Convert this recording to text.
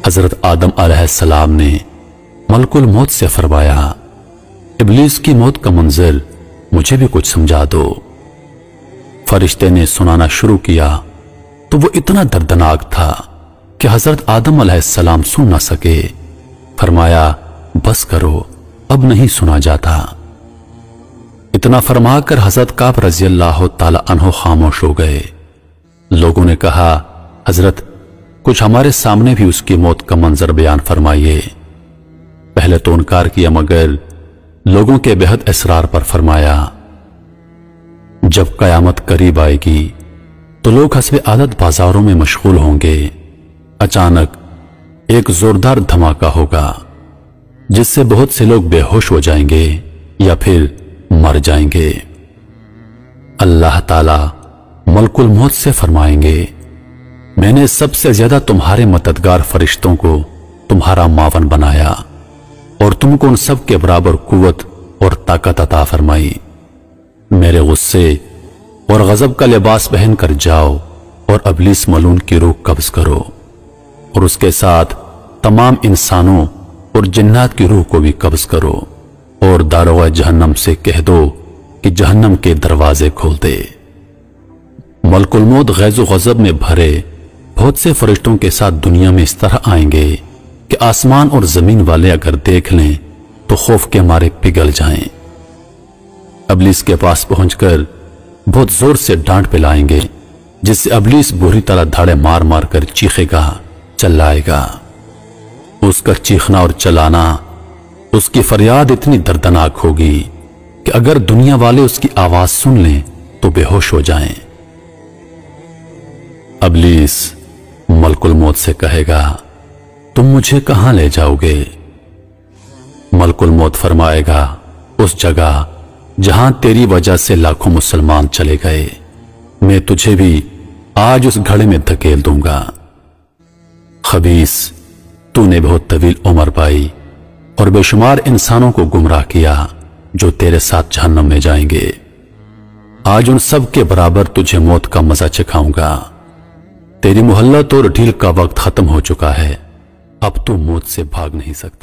حضرت آدم علیہ السلام نے ملک الموت سے فرمایا، ابلیس کی موت کا منظر مجھے بھی کچھ سمجھا دو۔ فرشتے نے سنانا شروع کیا تو وہ اتنا دردناک تھا کہ حضرت آدم علیہ السلام سن نہ سکے۔ فرمایا، بس کرو، اب نہیں سنا جاتا۔ اتنا فرما کر حضرت کعب رضی اللہ تعالی عنہ خاموش ہو گئے۔ لوگوں نے کہا، حضرت کچھ ہمارے سامنے بھی اس کی موت کا منظر بیان فرمائیے۔ پہلے تو انکار کیا، مگر لوگوں کے بہت اصرار پر فرمایا، جب قیامت قریب آئے گی تو لوگ حسب عادت بازاروں میں مشغول ہوں گے۔ اچانک ایک زوردار دھماکہ ہوگا جس سے بہت سے لوگ بے ہوش ہو جائیں گے یا پھر مر جائیں گے۔ اللہ تعالی ملک الموت سے فرمائیں گے، میں نے سب سے زیادہ تمہارے مددگار فرشتوں کو تمہارا معاون بنایا اور تم کو ان سب کے برابر قوت اور طاقت عطا فرمائی۔ میرے غصے اور غضب کا لباس پہن کر جاؤ اور ابلیس ملعون کی روح قبض کرو، اور اس کے ساتھ تمام انسانوں اور جنات کی روح کو بھی قبض کرو، اور داروغ جہنم سے کہہ دو کہ جہنم کے دروازے کھول دے۔ ملک الموت غیظ و غضب میں بھرے بہت سے فرشتوں کے ساتھ دنیا میں اس طرح آئیں گے کہ آسمان اور زمین والے اگر دیکھ لیں تو خوف کے مارے پگھل جائیں۔ ابلیس کے پاس پہنچ کر بہت زور سے ڈانٹ پلائیں گے، جس سے ابلیس بری طرح دھاڑے مار مار کر چیخے گا، چلائے گا۔ اس کا چیخنا اور چلانا، اس کی فریاد اتنی دردناک ہوگی کہ اگر دنیا والے اس کی آواز سن لیں تو بے ہوش ہو جائیں۔ ابلیس ملک الموت سے کہے گا، تم مجھے کہاں لے جاؤ گے؟ ملک الموت فرمائے گا، اس جگہ جہاں تیری وجہ سے لاکھوں مسلمان چلے گئے، میں تجھے بھی آج اس گھڑے میں دھکیل دوں گا۔ خبیث، تو نے بہت طویل عمر پائی اور بے شمار انسانوں کو گمراہ کیا جو تیرے ساتھ جہنم میں جائیں گے۔ آج ان سب کے برابر تجھے موت کا مزہ چکھاؤں گا۔ تیری مہلت اور ڈھیل کا وقت ختم ہو چکا ہے، اب تو موت سے بھاگ نہیں سکتا۔